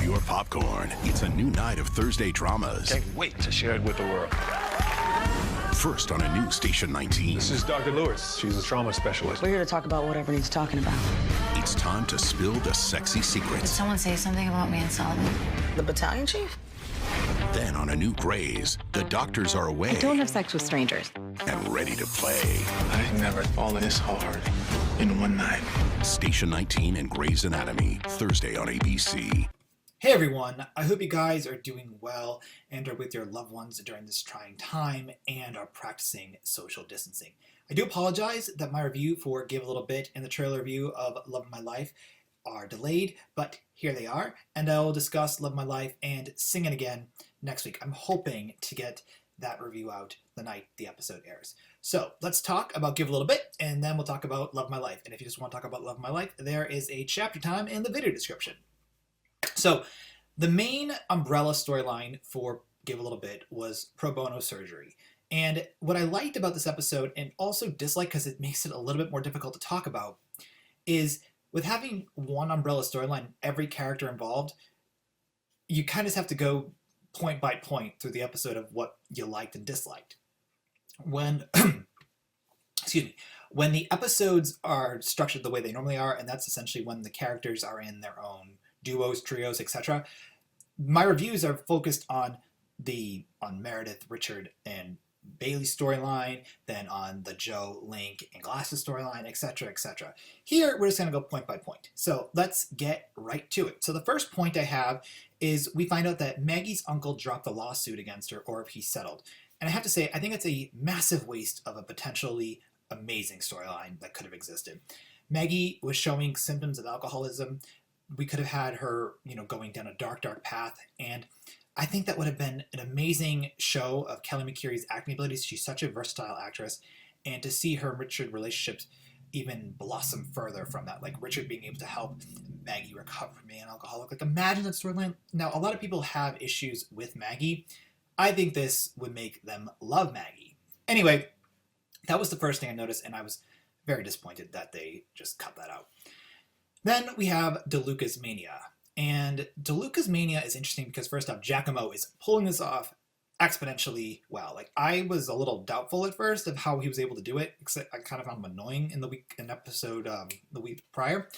your popcorn. It's a new night of Thursday dramas. Can't wait to share it with the world. First on a new Station 19. This is Dr. Lewis. She's a trauma specialist. We're here to talk about whatever needs talking about. It's time to spill the sexy Did secrets. someone say something about me and Solomon? The battalion chief? Then on a new Grey's, the doctors are away Don't have sex with strangers. and ready to play. I've never fallen this hard in one night. Station 19 and Grey's Anatomy, Thursday on ABC. Hey everyone, I hope you guys are doing well and are with your loved ones during this trying time and are practicing social distancing. I do apologize that my review for Give a Little Bit and the trailer review of Love of My Life are delayed, but here they are, and I will discuss Love of My Life and Sing It Again next week. I'm hoping to get that review out the night the episode airs. So let's talk about Give a Little Bit, and then we'll talk about Love of My Life. And if you just want to talk about Love of My Life, there is a chapter time in the video description. So the main umbrella storyline for Give a Little Bit was pro bono surgery. And what I liked about this episode, and also disliked because it makes it a little bit more difficult to talk about, is with having one umbrella storyline, every character involved, you kind of have to go point by point through the episode of what you liked and disliked. When, when the episodes are structured the way they normally are, and that's essentially when the characters are in their own duos, trios, etc., my reviews are focused on Meredith, Richard, and Bailey storyline, then on the Joe, Link, and Glasses storyline, etc., etc. Here, we're just going to go point by point. So let's get right to it. So the first point I have is we find out that Maggie's uncle dropped a lawsuit against her, or if he settled. And I have to say, I think it's a massive waste of a potentially amazing storyline that could have existed. Maggie was showing symptoms of alcoholism. We could have had her, going down a dark, dark path, and I think that would have been an amazing show of Kelly McCreary's acting abilities. She's such a versatile actress, and to see her and Richard relationships even blossom further from that, like Richard being able to help Maggie recover from being an alcoholic. Like, imagine that storyline. Now, a lot of people have issues with Maggie. I think this would make them love Maggie. Anyway, that was the first thing I noticed, and I was very disappointed that they just cut that out. Then we have DeLuca's Mania. And DeLuca's Mania is interesting because, first off, Giacomo is pulling this off exponentially well. Like, I was a little doubtful at first of how he was able to do it, except I kind of found him annoying in the week prior.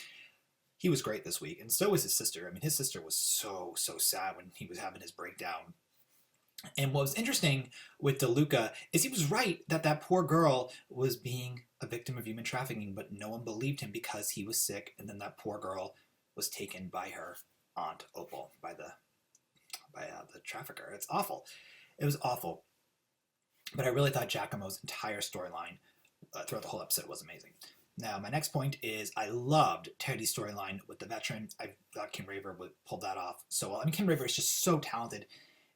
He was great this week, and so was his sister. I mean, his sister was so sad when he was having his breakdown. And what was interesting with DeLuca is he was right that that poor girl was being a victim of human trafficking, but no one believed him because he was sick, and then that poor girl was taken by her aunt Opal, by the trafficker. It's awful. It was awful. But I really thought Giacomo's entire storyline throughout the whole episode was amazing. Now, my next point is I loved Teddy's storyline with the veteran. I thought Kim Raver would pull that off so well. I mean, Kim Raver is just so talented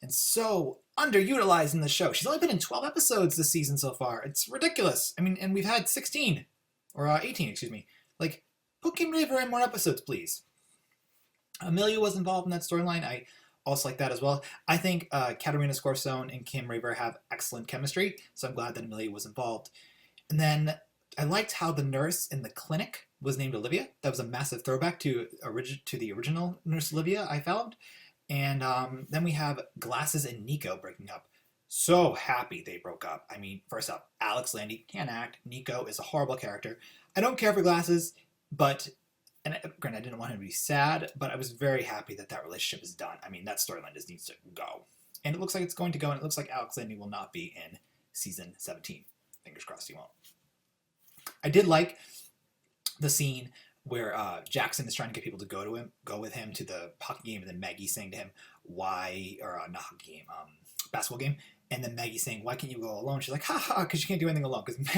and so underutilized in the show. She's only been in 12 episodes this season so far. It's ridiculous. I mean, and we've had 18, Like, put Kim Raver in more episodes, please. Amelia was involved in that storyline. I also like that as well. I think Katerina Scorsone and Kim Raver have excellent chemistry, so I'm glad that Amelia was involved. And then I liked how the nurse in the clinic was named Olivia. That was a massive throwback to the original Nurse Olivia, I found. And then we have Glasses and Nico breaking up. So happy they broke up. I mean, first up, Alex Landy can't act. Nico is a horrible character. I don't care for Glasses, but... And granted, I didn't want him to be sad, but I was very happy that that relationship is done. I mean, that storyline just needs to go. And it looks like it's going to go, and it looks like Alex Landy will not be in season 17. Fingers crossed he won't. I did like the scene where Jackson is trying to get people to go with him to the hockey game, and then Maggie saying to him, not hockey game, basketball game, and then Maggie saying, why can't you go alone? She's like, ha, because you can't do anything alone, because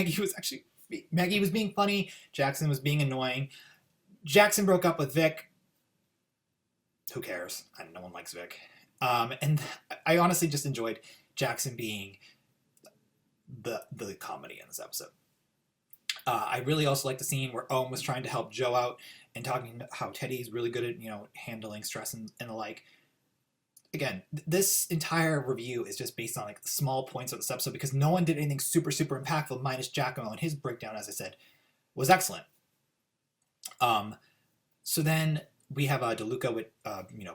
Maggie was being funny, Jackson was being annoying. Jackson broke up with Vic. Who cares? No one likes Vic. And I honestly just enjoyed Jackson being the comedy in this episode. I really also like the scene where Owen was trying to help Joe out and talking about how Teddy's really good at, handling stress and the like. Again, this entire review is just based on like small points of this episode because no one did anything super, super impactful minus Giacomo, and his breakdown, as I said, was excellent. So then we have DeLuca with,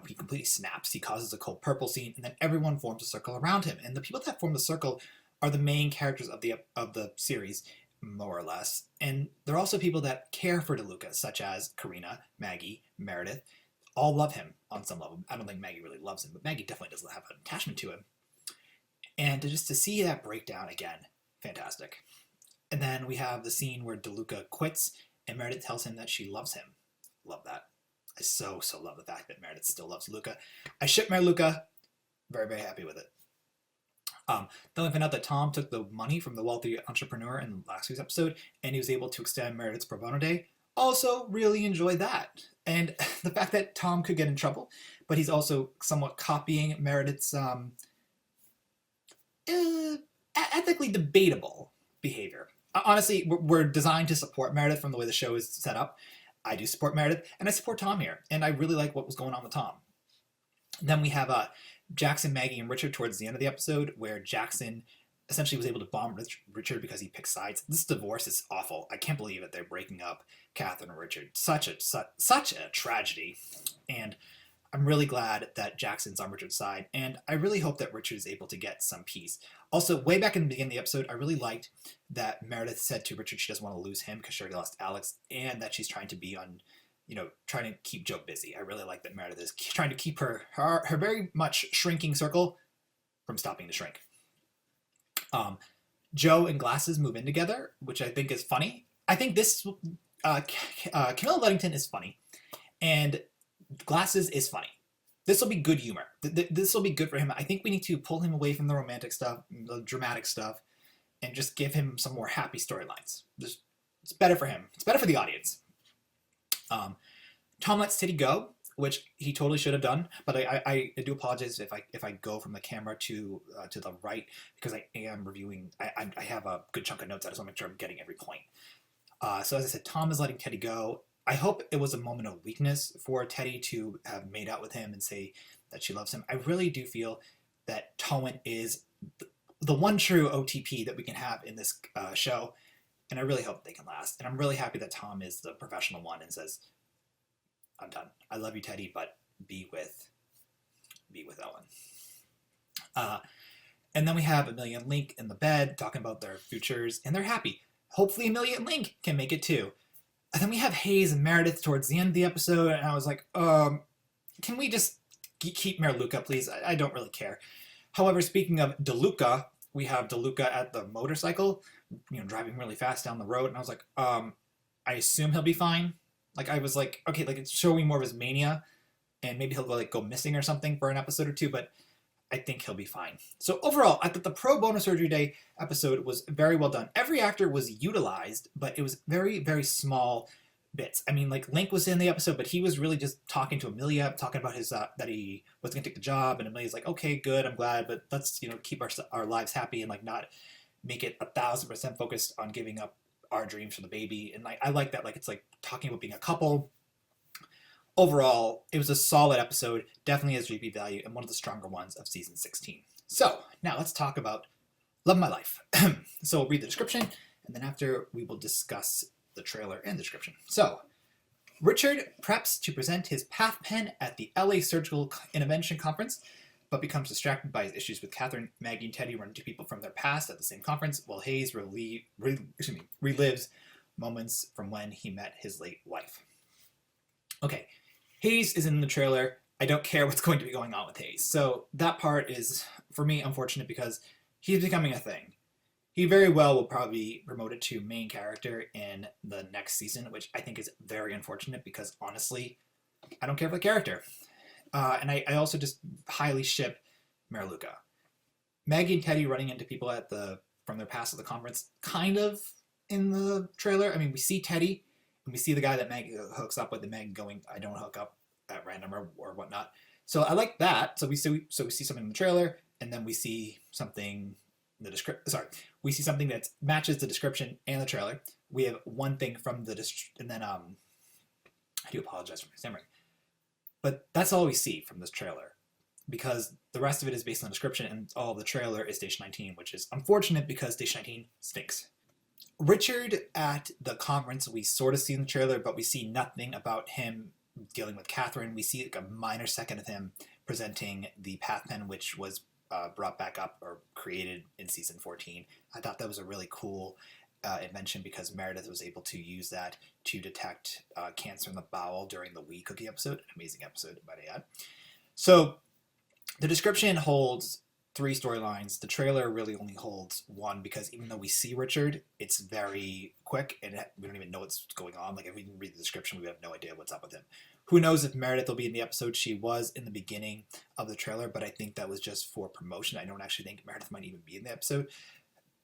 he completely snaps. He causes a cold purple scene, and then everyone forms a circle around him. And the people that form the circle are the main characters of the series, more or less. And they're also people that care for DeLuca, such as Karina, Maggie, Meredith. All love him on some level. I don't think Maggie really loves him, but Maggie definitely doesn't have an attachment to him. And to see that breakdown again, fantastic. And then we have the scene where DeLuca quits, and Meredith tells him that she loves him. Love that. I so love the fact that Meredith still loves Luca. I ship Luca. Very, very happy with it. Then we find out that Tom took the money from the wealthy entrepreneur in last week's episode, and he was able to extend Meredith's pro bono day. Also, really enjoyed that. And the fact that Tom could get in trouble, but he's also somewhat copying Meredith's ethically debatable behavior. Honestly, we're designed to support Meredith from the way the show is set up. I do support Meredith, and I support Tom here, and I really like what was going on with Tom. Then we have Jackson, Maggie, and Richard towards the end of the episode, where Jackson essentially was able to bomb Richard because he picked sides. This divorce is awful. I can't believe it. They're breaking up, Catherine and Richard. Such a tragedy. And I'm really glad that Jackson's on Richard's side, and I really hope that Richard is able to get some peace. Also, way back in the beginning of the episode, I really liked that Meredith said to Richard she doesn't want to lose him because she already lost Alex, and that she's trying to be on, trying to keep Joe busy. I really like that Meredith is trying to keep her very much shrinking circle from stopping to shrink. Joe and Glasses move in together, which I think is funny. I think this, Camilla Luddington is funny, and Glasses is funny. This will be good humor. This will be good for him. I think we need to pull him away from the romantic stuff, the dramatic stuff, and just give him some more happy storylines. It's better for him. It's better for the audience. Tom lets Teddy go, which he totally should have done, but I do apologize if I go from the camera to the right, because I am reviewing. I have a good chunk of notes. I just want to make sure I'm getting every point. So as I said, Tom is letting Teddy go. I hope it was a moment of weakness for Teddy to have made out with him and say that she loves him. I really do feel that Towan is the one true OTP that we can have in this show, and I really hope they can last. And I'm really happy that Tom is the professional one and says, I'm done. I love you, Teddy, but be with Owen. And then we have Amelia and Link in the bed talking about their futures, and they're happy. Hopefully Amelia and Link can make it too. And then we have Hayes and Meredith towards the end of the episode, and I was like, can we just keep Luca, please? I don't really care. However, speaking of DeLuca, we have DeLuca at the motorcycle, driving really fast down the road, and I was like, I assume he'll be fine. I was like, okay, it's showing more of his mania, and maybe he'll go missing or something for an episode or two, but I think he'll be fine. So overall, I thought the Pro Bono Surgery Day episode was very well done. Every actor was utilized, but it was very, very small bits. I mean, Link was in the episode, but he was really just talking to Amelia, talking about his that he was going to take the job, and Amelia's like, okay, good, I'm glad, but let's keep our lives happy and not make it 1,000% focused on giving up our dreams for the baby. And I like that. It's talking about being a couple. Overall, it was a solid episode, definitely has repeat value, and one of the stronger ones of season 16. So, now let's talk about Love My Life. So, we'll read the description, and then after, we will discuss the trailer and the description. So, Richard preps to present his PATH pen at the LA Surgical Intervention Conference, but becomes distracted by his issues with Catherine, Maggie, and Teddy run into people from their past at the same conference, while Hayes relives moments from when he met his late wife. Okay. Hayes is in the trailer. I don't care what's going to be going on with Hayes. So that part is, for me, unfortunate because he's becoming a thing. He very well will probably be promoted to main character in the next season, which I think is very unfortunate because, honestly, I don't care for the character. And I also just highly ship Luca. Maggie and Teddy running into people from their past at the conference, kind of in the trailer. I mean, we see Teddy, and we see the guy that Maggie hooks up with, and Maggie going, I don't hook up at random or whatnot. So I like that. So we see something in the trailer, and then we see something in the description. Sorry, we see something that matches the description and the trailer. We have one thing from the and then I do apologize for my stammering, but that's all we see from this trailer, because the rest of it is based on the description, and all the trailer is Station 19, which is unfortunate because Station 19 stinks. Richard at the conference, we sort of see in the trailer, but we see nothing about him dealing with Catherine. We see like a minor second of him presenting the path pen, which was brought back up or created in season 14. I thought that was a really cool invention because Meredith was able to use that to detect cancer in the bowel during the Wee Cookie episode. An amazing episode, might I add. So the description holds 3 storylines. The trailer really only holds 1 because even though we see Richard, it's very quick and we don't even know what's going on. Like if we can read the description, we have no idea what's up with him. Who knows if Meredith will be in the episode? She was in the beginning of the trailer, but I think that was just for promotion. I don't actually think Meredith might even be in the episode.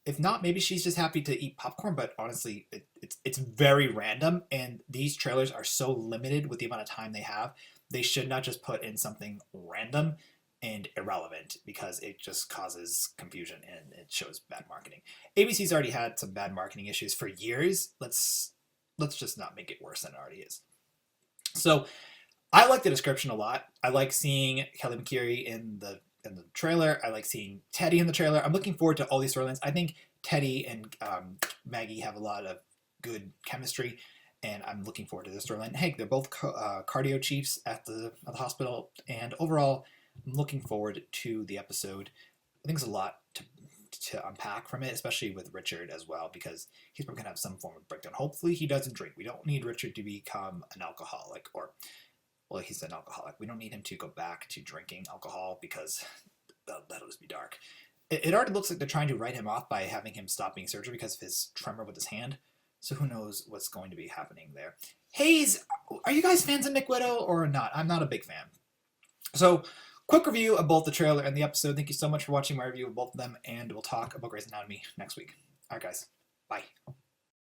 If not, maybe she's just happy to eat popcorn, but honestly, it's very random, and these trailers are so limited with the amount of time they have. They should not just put in something random and irrelevant because it just causes confusion and it shows bad marketing. ABC's already had some bad marketing issues for years. Let's just not make it worse than it already is. So I like the description a lot. I like seeing Kelly McKeary in the trailer. I like seeing Teddy in the trailer. I'm looking forward to all these storylines. I think Teddy and Maggie have a lot of good chemistry, and I'm looking forward to this storyline. Hey, they're both cardio chiefs at the hospital, and overall, I'm looking forward to the episode. I think there's a lot to unpack from it, especially with Richard as well, because he's probably going to have some form of breakdown. Hopefully he doesn't drink. We don't need Richard to become an alcoholic, or, well, he's an alcoholic. We don't need him to go back to drinking alcohol because that'll just be dark. It already looks like they're trying to write him off by having him stop being surgery because of his tremor with his hand. So who knows what's going to be happening there. Hayes, are you guys fans of Nick Widow or not? I'm not a big fan. So, quick review of both the trailer and the episode. Thank you so much for watching my review of both of them, and we'll talk about Grey's Anatomy next week. All right, guys. Bye.